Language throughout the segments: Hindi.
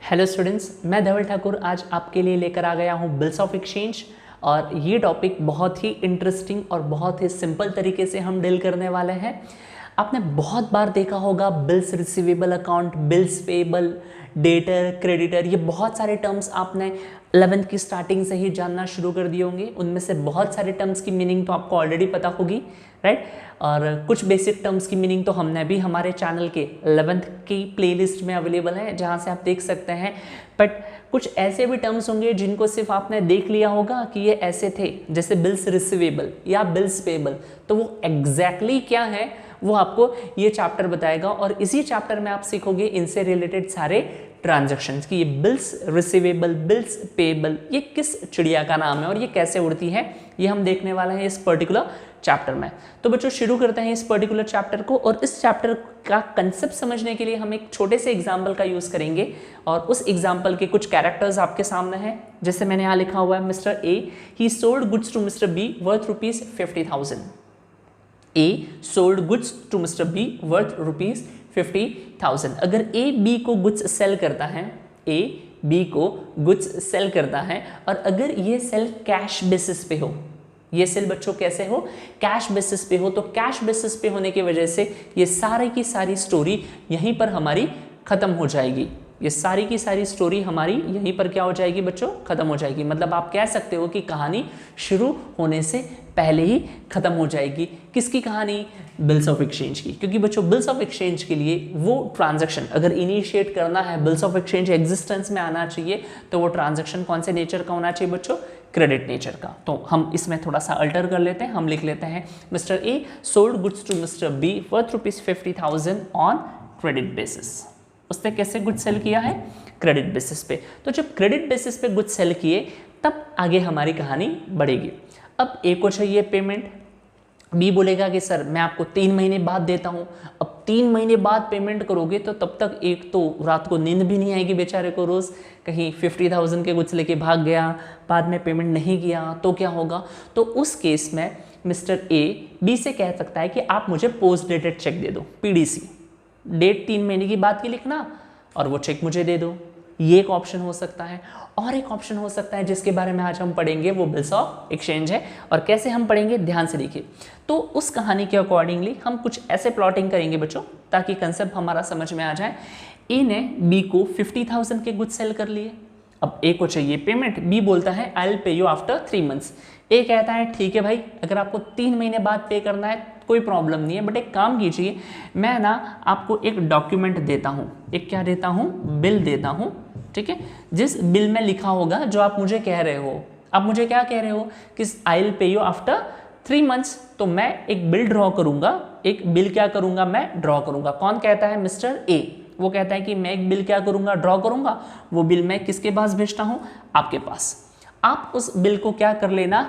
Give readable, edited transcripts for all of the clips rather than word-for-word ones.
हेलो स्टूडेंट्स, मैं धवल ठाकुर आज आपके लिए लेकर आ गया हूँ बिल्स ऑफ एक्सचेंज। और ये टॉपिक बहुत ही इंटरेस्टिंग और बहुत ही सिंपल तरीके से हम डील करने वाले हैं। आपने बहुत बार देखा होगा bills receivable account, bills payable, debtor, creditor, ये बहुत सारे टर्म्स आपने 11th की स्टार्टिंग से ही जानना शुरू कर दिए होंगे। उनमें से बहुत सारे टर्म्स की मीनिंग तो आपको ऑलरेडी पता होगी, राइट। और कुछ बेसिक टर्म्स की मीनिंग तो हमने भी हमारे चैनल के 11th की प्लेलिस्ट में अवेलेबल है, जहां से आप देख सकते हैं। बट कुछ ऐसे भी टर्म्स होंगे जिनको सिर्फ आपने देख लिया होगा कि ये ऐसे थे, जैसे बिल्स रिसीवेबल या बिल्स पेएबल, तो वो एग्जैक्टली क्या है वो आपको ये चैप्टर बताएगा। और इसी चैप्टर में आप सीखोगे इनसे रिलेटेड सारे ट्रांजैक्शंस कि ये बिल्स रिसीवेबल, बिल्स पेएबल, ये किस चिड़िया का नाम है और ये कैसे उड़ती है, ये हम देखने वाले हैं इस पर्टिकुलर चैप्टर में। तो बच्चों शुरू करते हैं इस पर्टिकुलर चैप्टर को। और इस चैप्टर का कंसेप्ट समझने के लिए हम एक छोटे से एग्जाम्पल का यूज करेंगे। और उस एग्जाम्पल के कुछ कैरेक्टर्स आपके सामने हैं, जैसे मैंने यहाँ लिखा हुआ है mister A he sold goods to mister B worth ₹50,000। A sold goods to Mr. B worth ₹50,000। अगर A B को गुड्स सेल करता है, A B को गुड्स सेल करता है, और अगर ये सेल कैश बेसिस पे हो, ये सेल बच्चों कैसे हो, कैश बेसिस पे हो, तो कैश बेसिस पे होने की वजह से ये सारी की सारी स्टोरी यहीं पर हमारी खत्म हो जाएगी। ये सारी की सारी स्टोरी हमारी यहीं पर क्या हो जाएगी बच्चों, खत्म हो जाएगी। मतलब आप कह सकते हो कि कहानी शुरू होने से पहले ही खत्म हो जाएगी। किसकी कहानी? बिल्स ऑफ एक्सचेंज की। क्योंकि बच्चों बिल्स ऑफ एक्सचेंज के लिए वो ट्रांजैक्शन अगर इनिशिएट करना है, बिल्स ऑफ एक्सचेंज एग्जिस्टेंस में आना चाहिए, तो वो ट्रांजैक्शन कौन से नेचर का होना चाहिए बच्चों? क्रेडिट नेचर का। तो हम इसमें थोड़ा सा अल्टर कर लेते हैं, हम लिख लेते हैं mister A sold goods to mister B worth ₹50,000 on credit basis. उसने कैसे गुड्स सेल किया है? क्रेडिट बेसिस पे। तो जब क्रेडिट बेसिस पे गुड्स सेल किए तब आगे हमारी कहानी बढ़ेगी। अब ए को चाहिए पेमेंट, बी बोलेगा कि सर मैं आपको 3 महीने बाद देता हूँ। अब 3 महीने बाद पेमेंट करोगे तो तब तक एक तो रात को नींद भी नहीं आएगी बेचारे को, रोज़ कहीं 50,000 के गुड्स लेके भाग गया, बाद में पेमेंट नहीं किया तो क्या होगा? तो उस केस में मिस्टर ए बी से कह सकता है कि आप मुझे पोस्ट डेटेड चेक दे दो, PDC, डेट 3 महीने की बाद की लिखना और वो चेक मुझे दे दो। ये एक ऑप्शन हो सकता है। और एक ऑप्शन हो सकता है जिसके बारे में आज हम पढ़ेंगे, वो बिल्स ऑफ एक्सचेंज है। और कैसे हम पढ़ेंगे ध्यान से देखिए। तो उस कहानी के अकॉर्डिंगली हम कुछ ऐसे प्लॉटिंग करेंगे बच्चों ताकि कंसेप्ट हमारा समझ में आ जाए। ए ने बी को 50,000 के गुड्स सेल कर लिए। अब ए को चाहिए पेमेंट, बी बोलता है I will pay you after 3 months. A कहता है ठीक है भाई, अगर आपको 3 महीने बाद पे करना है कोई प्रॉब्लम नहीं है, बट एक काम कीजिए, मैं ना आपको एक डॉक्यूमेंट देता हूँ, एक क्या देता हूँ, बिल देता हूँ, ठीक है। जिस बिल में लिखा होगा जो आप मुझे कह रहे हो, आप मुझे क्या कह रहे हो कि आई will pay you after 3 months, तो मैं एक बिल ड्रॉ करूंगा, एक बिल क्या करूंगा, मैं ड्रॉ करूंगा। कौन कहता है? मिस्टर ए। वो कहता है कि मैं एक बिल क्या करूंगा, ड्रॉ करूंगा। वो बिल मैं किसके पास भेजता हूं? आपके पास। आप उस बिल को क्या कर लेना,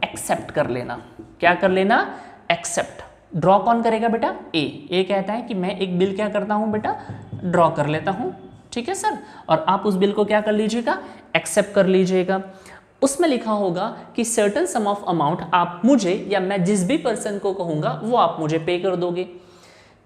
एक्सेप्ट कर लेना। क्या कर लेना? एक्सेप्ट। ड्रॉ कौन करेगा बेटा? ए कहता है कि मैं एक बिल क्या करता हूं बेटा, ड्रॉ कर लेता हूं, ठीक है सर। और आप उस बिल को क्या कर लीजिएगा, एक्सेप्ट कर लीजिएगा। उसमें लिखा होगा कि सर्टेन सम ऑफ अमाउंट आप मुझे या मैं जिस भी पर्सन को कहूंगा वो आप मुझे पे कर दोगे।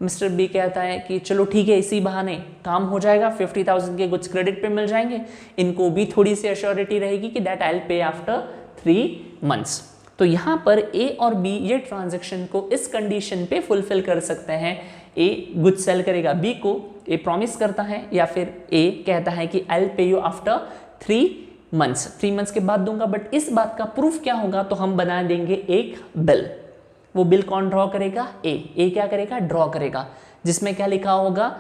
मिस्टर बी कहता है कि चलो ठीक है, इसी बहाने काम हो जाएगा, 50,000 के कुछ क्रेडिट पे मिल जाएंगे, इनको भी थोड़ी सी एश्योरिटी रहेगी कि दैट आई विल पे आफ्टर 3 मंथ्स। तो यहाँ पर ए और बी ये ट्रांजैक्शन को इस कंडीशन पे फुलफिल कर सकते हैं। ए गुड्स सेल करेगा बी को, ए प्रॉमिस करता है, या फिर ए कहता है कि आई will pay you after 3 months, 3 months के बाद दूंगा। बट इस बात का प्रूफ क्या होगा? तो हम बना देंगे एक बिल। वो बिल कौन ड्रॉ करेगा? ए क्या करेगा? ड्रॉ करेगा, जिसमें क्या लिखा होगा,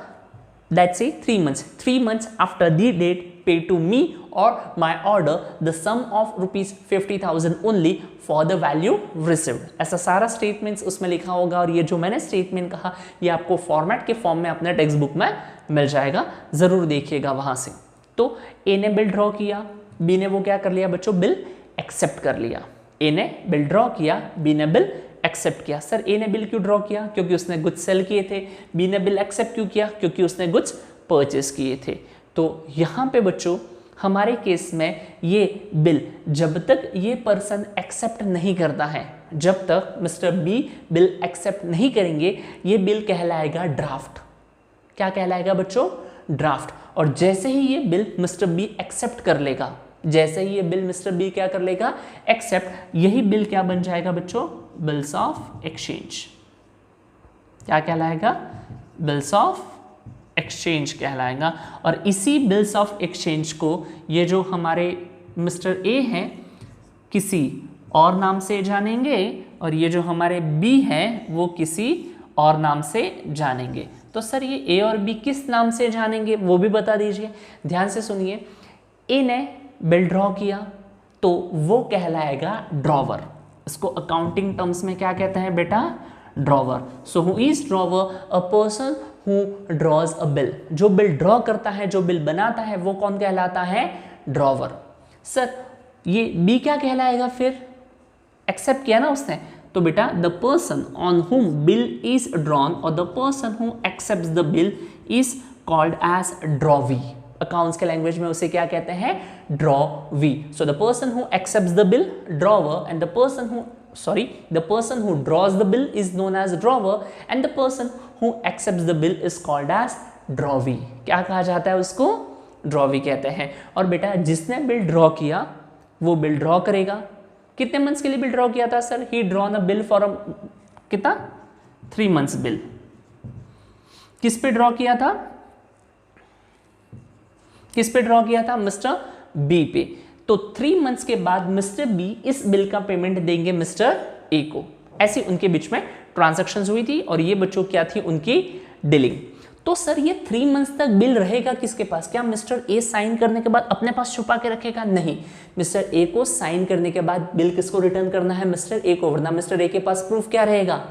that's a 3 months, 3 months after the date pay to me or my order the sum of ₹50,000 only for the value received. ऐसा सारा स्टेटमेंट्स उसमें लिखा होगा। और ये जो मैंने स्टेटमेंट कहा ये आपको फॉर्मेट के फॉर्म में अपने टेक्स्ट बुक में मिल जाएगा, जरूर देखिएगा वहां से। तो ए ने बिल ड्रॉ किया, बी ने वो क्या कर लिया बच्चों, बिल एक्सेप्ट कर लिया। ए ने बिल ड्रॉ किया, बी ने बिल एक्सेप्ट किया। सर ए ने बिल क्यों ड्रॉ किया? क्योंकि उसने गुड्स सेल किए थे। बी ने बिल एक्सेप्ट क्यों किया? क्योंकि उसने गुड्स परचेस किए थे। तो यहाँ पे बच्चों हमारे केस में ये बिल जब तक ये पर्सन एक्सेप्ट नहीं करता है, जब तक मिस्टर बी बिल एक्सेप्ट नहीं करेंगे, ये बिल कहलाएगा ड्राफ्ट। क्या कहलाएगा बच्चों? ड्राफ्ट। और जैसे ही ये बिल मिस्टर बी एक्सेप्ट कर लेगा, जैसे ही ये बिल मिस्टर बी क्या कर लेगा, एक्सेप्ट, यही बिल क्या बन जाएगा बच्चों, बिल्स ऑफ एक्सचेंज। क्या कहलाएगा, बिल्स ऑफ एक्सचेंज कहलाएगा। और इसी बिल्स ऑफ एक्सचेंज को ये जो हमारे मिस्टर ए हैं किसी और नाम से जानेंगे और ये जो हमारे बी हैं वो किसी और नाम से जानेंगे। तो सर ये ए और बी किस नाम से जानेंगे वो भी बता दीजिए। ध्यान से सुनिए, ए ने बिल ड्रॉ किया तो वो कहलाएगा ड्रॉवर। इसको अकाउंटिंग टर्म्स में क्या कहते हैं बेटा, drawer. So who is drawer, a person who drawers a bill. जो बिल ड्रॉ करता है, जो बिल बनाता है, वो कौन कहलाता है, ड्रॉवर। सर ये बी क्या कहलाएगा, फिर एक्सेप्ट किया ना उसने, तो बेटा the person on whom bill is drawn और the person who accepts the bill is called as drawee. Accounts के लैंग्वेज में उसे क्या कहते हैं, drawee. So the person who accepts the bill, drawer, and the person who draws the bill is known as drawer and the person who accepts the bill is called as drawee। क्या कहा जाता है उसको, ड्रॉवी कहते हैं। और बेटा जिसने बिल ड्रॉ किया वो बिल ड्रॉ करेगा। कितने मंथ्स के लिए बिल ड्रॉ किया था sir, he drawn a bill for कितना, 3 months बिल। किस पे ड्रॉ किया था, किस पे ड्रॉ किया था, मिस्टर बी पे। तो 3 months के बाद मिस्टर बी इस बिल का पेमेंट देंगे मिस्टर ए को। ऐसी उनके बीच में ट्रांजैक्शंस हुई थी और ये बच्चों क्या थी उनकी डीलिंग। तो सर ये 3 months तक बिल रहेगा किसके पास, क्या मिस्टर ए साइन करने के बाद अपने पास छुपा के रखेगा, नहीं, मिस्टर ए को साइन करने के बाद बिल किसको रिटर्न करना है, मिस्टर ए को, वरना मिस्टर ए के पास प्रूफ क्या रहेगा,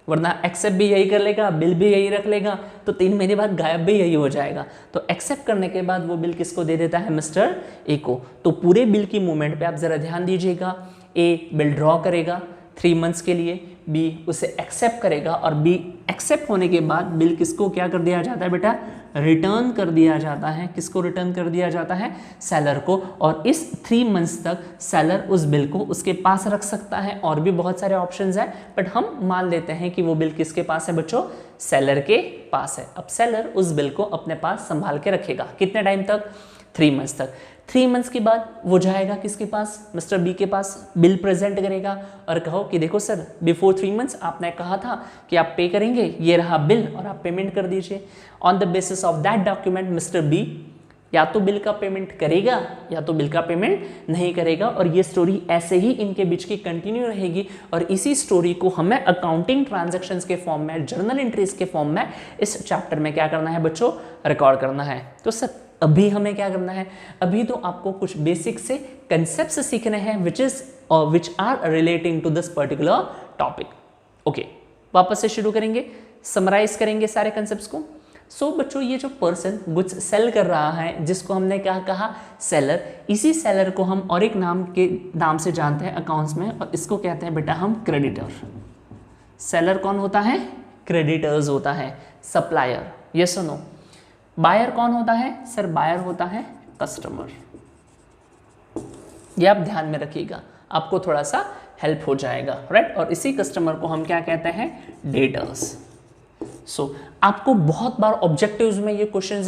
वरना एक्सेप्ट भी यही कर लेगा, बिल भी यही रख लेगा, तो 3 महीने बाद गायब भी यही हो जाएगा। तो एक्सेप्ट करने के बाद वो बिल किसको दे देता है, मिस्टर ए को। तो पूरे बिल की मूवमेंट पे आप जरा ध्यान दीजिएगा, ए बिल ड्रॉ करेगा 3 months के लिए, बी उसे एक्सेप्ट करेगा और बी एक्सेप्ट होने के बाद बिल किसको क्या कर दिया जाता है बेटा, रिटर्न कर दिया जाता है। किसको रिटर्न कर दिया जाता है, सेलर को। और इस 3 months तक सेलर उस बिल को उसके पास रख सकता है। और भी बहुत सारे ऑप्शंस हैं, बट हम मान लेते हैं कि वो बिल किसके पास है बच्चों, सेलर के पास है। अब सेलर उस बिल को अपने पास संभाल के रखेगा, कितने टाइम तक, 3 months तक। 3 months के बाद वो जाएगा किसके पास, मिस्टर बी के पास, बिल प्रेजेंट करेगा और कहो कि देखो सर बिफोर 3 months आपने कहा था कि आप पे करेंगे, ये रहा बिल और आप पेमेंट कर दीजिए। On the basis of that document mister B या तो बिल का पेमेंट करेगा या तो बिल का पेमेंट नहीं करेगा। और ये स्टोरी ऐसे ही इनके बीच की कंटिन्यू रहेगी और इसी स्टोरी को हमें अकाउंटिंग ट्रांजैक्शंस के फॉर्म में, जर्नल एंट्रीज के फॉर्म में इस चैप्टर में क्या करना है बच्चों, रिकॉर्ड करना है। तो सर अभी हमें क्या करना है, अभी तो आपको कुछ बेसिक से कंसेप्ट्स सीखने हैं which are relating to this particular topic. Okay, वापस से शुरू करेंगे, समराइज करेंगे सारे कंसेप्ट्स को। सो बच्चों ये जो पर्सन गुड्स सेल कर रहा है, जिसको हमने क्या कहा, सेलर, इसी सेलर को हम और एक नाम से जानते हैं अकाउंट्स में, और इसको कहते हैं बेटा हम क्रेडिटर। सेलर कौन होता है, क्रेडिटर्स होता है, सप्लायर, यस और नो। बायर कौन होता है, सर बायर होता है कस्टमर। ये आप ध्यान में रखिएगा, आपको थोड़ा सा हेल्प हो जाएगा, राइट। और इसी कस्टमर को हम क्या कहते हैं, डेटर्स। सो आपको बहुत बार ऑब्जेक्टिव्स में ये क्वेश्चंस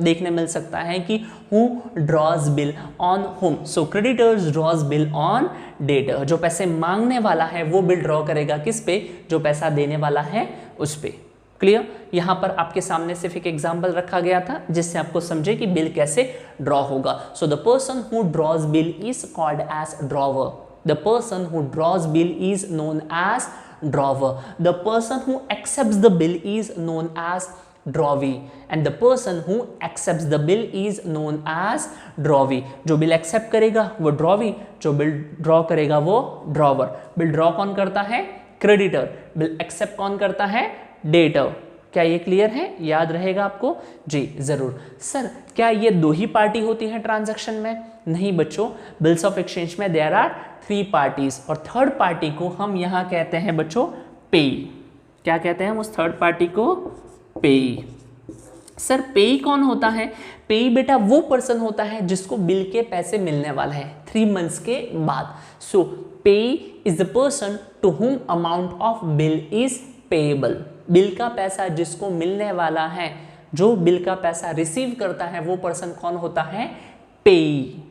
देखने मिल सकता है कि who draws bill on whom. So creditors draws bill on debtor. जो पैसे मांगने वाला है वो बिल ड्रॉ करेगा किस पे, जो पैसा देने वाला है उस पे। क्लियर। यहाँ पर आपके सामने सिर्फ एक एग्जाम्पल रखा गया था जिससे आपको समझे कि बिल कैसे ड्रॉ होगा। So the person who draws bill is called as drawer. The person who draws bill is known as drawer. The person who accepts the bill is known as drawee and the person who accepts the bill is known as drawee. जो बिल एक्सेप्ट करेगा वो ड्रॉवी, जो बिल ड्रॉ करेगा वो ड्रॉवर। बिल ड्रॉ कौन करता है, क्रेडिटर। बिल एक्सेप्ट कौन करता है, डेटर। क्या ये क्लियर है, याद रहेगा आपको जी, जरूर। सर क्या ये 2 ही पार्टी होती है ट्रांजैक्शन में, नहीं बच्चों, बिल्स ऑफ एक्सचेंज में देयर आर 3 पार्टीज और थर्ड पार्टी को हम यहाँ कहते हैं बच्चों पेई। क्या कहते हैं हम उस थर्ड पार्टी को, पेई। सर पेई कौन होता है, पेई बेटा वो पर्सन होता है जिसको बिल के पैसे मिलने वाला है 3 months के बाद। So payee is the person to whom amount of bill is payable. Bill का पैसा जिसको मिलने वाला है जो बिल का पैसा रिसीव करता है वो पर्सन कौन होता है? पेई,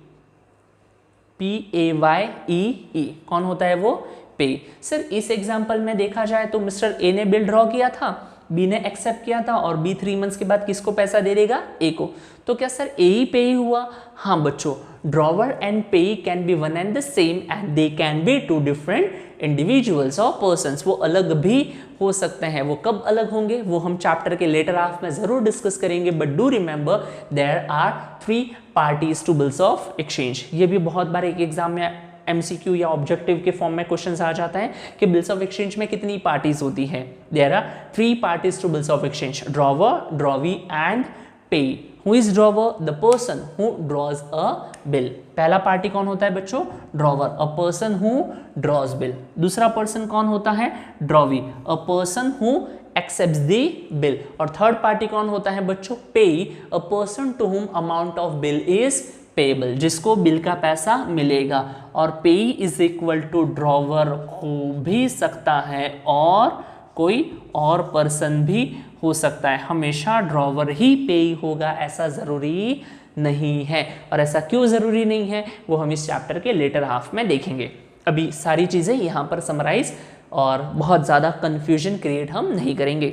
PAYEE, कौन होता है वो? पे। सर इस एग्जांपल में देखा जाए तो मिस्टर ए ने बिल ड्रॉ किया था, बी ने एक्सेप्ट किया था और बी 3 मंथ्स के बाद किसको पैसा दे देगा? ए को। तो क्या सर ए ही पे ही हुआ? हाँ बच्चों, drawer and payee can be one and the same and they can be two different individuals और पर्सन्स। वो अलग भी हो सकते हैं। वो कब अलग होंगे वो हम चैप्टर के लेटर हाफ में जरूर डिस्कस करेंगे। But do remember there are 3 parties to bills of exchange. ये भी बहुत बार एक एग्जाम में MCQ या ऑब्जेक्टिव के फॉर्म में क्वेश्चंस आ जाता है कि बिल्स ऑफ एक्सचेंज में कितनी पार्टीज होती है? There are 3 parties to bills of exchange, drawer, drawee and payee. Who is drawer? The person who draws a bill. पहला पार्टी कौन होता है बच्चों? Drawer, a person who draws bill. दूसरा पर्सन कौन होता है? Drawee, a person who accepts the bill. और थर्ड पार्टी कौन होता है बच्चों? पे, a person to whom amount of bill is payable, जिसको बिल का पैसा मिलेगा। और पे इज इक्वल टू ड्रॉवर हो भी सकता है और कोई और पर्सन भी हो सकता है। हमेशा ड्रॉवर ही पे होगा ऐसा ज़रूरी नहीं है। और ऐसा क्यों ज़रूरी नहीं है वो हम इस चैप्टर के लेटर हाफ में देखेंगे। अभी सारी चीज़ें यहाँ पर समराइज और बहुत ज़्यादा कन्फ्यूजन क्रिएट हम नहीं करेंगे,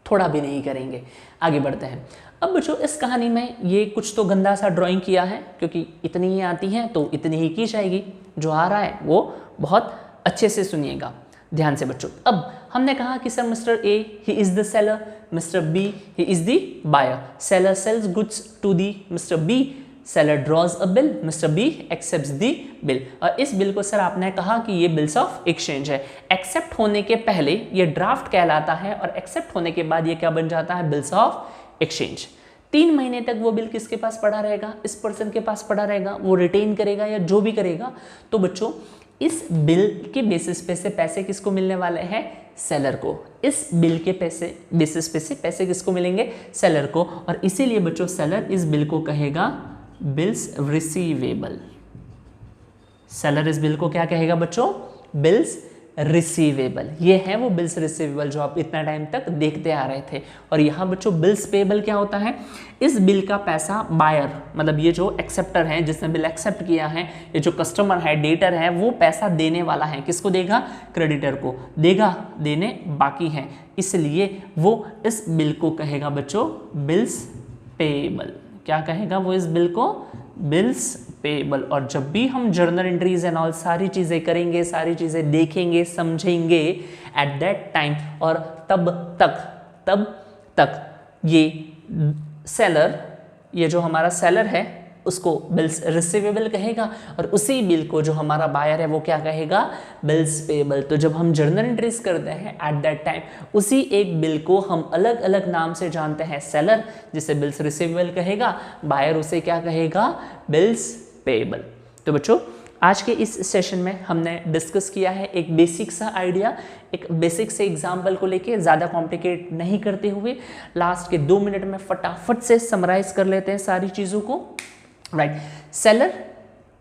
थोड़ा भी नहीं करेंगे। आगे बढ़ते हैं। अब बच्चों इस कहानी में ये कुछ तो गंदा सा ड्राइंग किया है, क्योंकि इतनी ही आती है तो इतनी ही की जाएगी। जो आ रहा है वो बहुत अच्छे से सुनिएगा ध्यान से बच्चों। अब हमने कहा कि sir mister A he is the seller, mister B he is the buyer. Seller sells goods to the mister B, seller draws a bill, mister B accepts the bill. और इस बिल को सर आपने कहा कि ये बिल्स ऑफ एक्सचेंज है। एक्सेप्ट होने के पहले ये ड्राफ्ट कहलाता है और एक्सेप्ट होने के बाद ये क्या बन जाता है? Bills of exchange. 3 महीने तक वो बिल किसके पास पड़ा रहेगा? इस पर्सन के पास पड़ा रहेगा। वो रिटेन करेगा या जो भी करेगा। तो बच्चों इस बिल के बेसिस पे से पैसे किसको मिलने वाले हैं? सेलर को। इस बिल के पैसे बेसिस पे से पैसे किसको मिलेंगे? सेलर को। और इसीलिए बच्चों सेलर इस बिल को कहेगा बिल्स रिसीवेबल। सेलर इस बिल को क्या कहेगा बच्चों? Bills receivable. ये है वो बिल्स रिसीवेबल जो आप इतना टाइम तक देखते आ रहे थे। और यहाँ बच्चों बिल्स पेबल क्या होता है? इस बिल का पैसा बायर, मतलब ये जो एक्सेप्टर है जिसने बिल एक्सेप्ट किया है, ये जो कस्टमर है, डेटर है, वो पैसा देने वाला है। किसको देगा? क्रेडिटर को देगा, देने बाकी है। इसलिए वो इस बिल को कहेगा बच्चों बिल्स पेबल। क्या कहेगा वो इस बिल को? Bills payable. और जब भी हम जर्नल एंट्रीज एंड ऑल सारी चीज़ें करेंगे, सारी चीज़ें देखेंगे, समझेंगे एट दैट टाइम, और तब तक ये सेलर, ये जो हमारा सेलर है उसको बिल्स रिसीवेबल कहेगा और उसी बिल को जो हमारा बायर है वो क्या कहेगा? Bills payable. तो जब हम जर्नल एंट्रीज करते हैं एट दैट टाइम उसी एक बिल को हम अलग अलग नाम से जानते हैं। सेलर जिसे बिल्स रिसीवेबल कहेगा, बायर उसे क्या कहेगा? Bills payable. तो बच्चों आज के इस सेशन में हमने डिस्कस किया है एक बेसिक सा आइडिया, एक बेसिक से एग्जाम्पल को लेके, ज़्यादा कॉम्प्लिकेट नहीं करते हुए लास्ट के 2 मिनट में फटाफट से समराइज कर लेते हैं सारी चीज़ों को। Right, seller,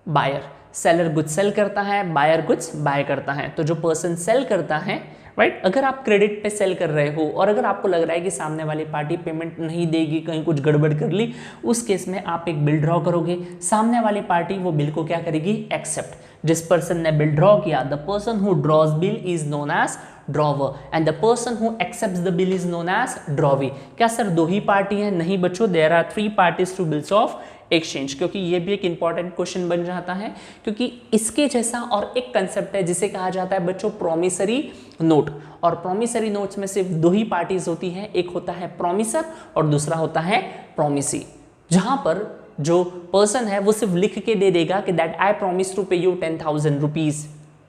buyer. Seller goods sell करता है, बायर गुड्स बाय करता है। तो जो पर्सन सेल करता है, राइट, अगर आप क्रेडिट पे सेल कर रहे हो और अगर आपको लग रहा है कि सामने वाली पार्टी पेमेंट नहीं देगी, कहीं कुछ गड़बड़ कर ली, उस केस में आप एक बिल ड्रॉ करोगे। सामने वाली पार्टी वो बिल को क्या करेगी? एक्सेप्ट। जिस पर्सन ने बिल ड्रॉ किया, the person who draws bill is known as drawer and the person who accepts the bill is known as drawee. क्या सर 2 ही पार्टी है? नहीं बच्चों, there are 3 parties to bills of exchange. क्योंकि ये भी एक इंपॉर्टेंट क्वेश्चन बन जाता है, क्योंकि इसके जैसा और एक कंसेप्ट है जिसे कहा जाता है बच्चों प्रॉमिसरी नोट। और प्रॉमिसरी नोट्स में सिर्फ 2 ही पार्टीज होती हैं, एक होता है प्रॉमिसर और दूसरा होता है प्रॉमिसी। जहां पर जो पर्सन है वो सिर्फ लिख के दे देगा कि दैट आई प्रॉमिस टू पे यू 10,000 रुपीज,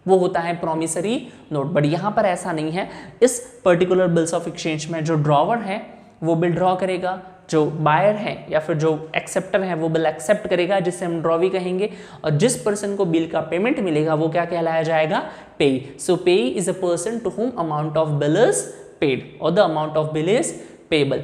वो होता है प्रॉमिसरी नोट। बट यहाँ पर ऐसा नहीं है। इस पर्टिकुलर बिल्स ऑफ एक्सचेंज में जो ड्रॉवर है वो बिल ड्रॉ करेगा, जो बायर है या फिर जो एक्सेप्टर है वो बिल एक्सेप्ट करेगा, जिसे हम ड्रॉवी कहेंगे। और जिस पर्सन को बिल का पेमेंट मिलेगा वो क्या कहलाया जाएगा? Payee. So payee is a person to whom amount of bill is paid और the amount of bill is payable.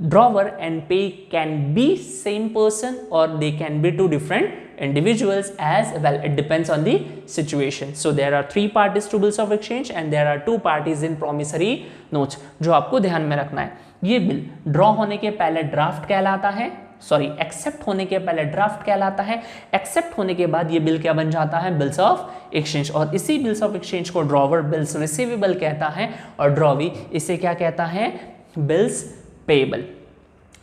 Drawer and pay can be same person or they can be 2 different individuals as well. It depends on the situation. So there are 3 parties to bills of exchange and there are 2 parties in promissory notes, जो आपको ध्यान में रखना है। ये बिल ड्रॉ होने के पहले ड्राफ्ट कहलाता है, सॉरी एक्सेप्ट होने के पहले ड्राफ्ट कहलाता है, एक्सेप्ट होने के बाद ये बिल क्या बन जाता है, बिल्स ऑफ एक्सचेंज। और इसी बिल्स ऑफ एक्सचेंज को ड्रॉवर बिल्स रिसीवेबल कहता है और ड्रॉवी इसे क्या कहता है, बिल्स पेएबल।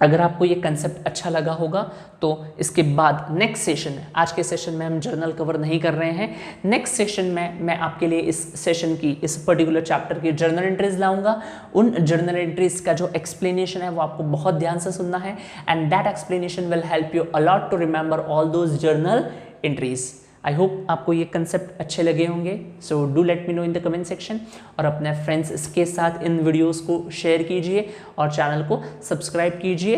अगर आपको ये कंसेप्ट अच्छा लगा होगा तो इसके बाद नेक्स्ट सेशन है, आज के सेशन में हम जर्नल कवर नहीं कर रहे हैं, नेक्स्ट सेशन में मैं आपके लिए इस सेशन की, इस पर्टिकुलर चैप्टर की जर्नल एंट्रीज लाऊंगा। उन जर्नल एंट्रीज का जो एक्सप्लेनेशन है वो आपको बहुत ध्यान से सुनना है and that explanation will help you a lot to remember all those journal entries. I hope आपको ये कंसेप्ट अच्छे लगे होंगे। So do let me know in the comment section और अपने फ्रेंड्स के साथ इन वीडियोस को शेयर कीजिए और चैनल को सब्सक्राइब कीजिए।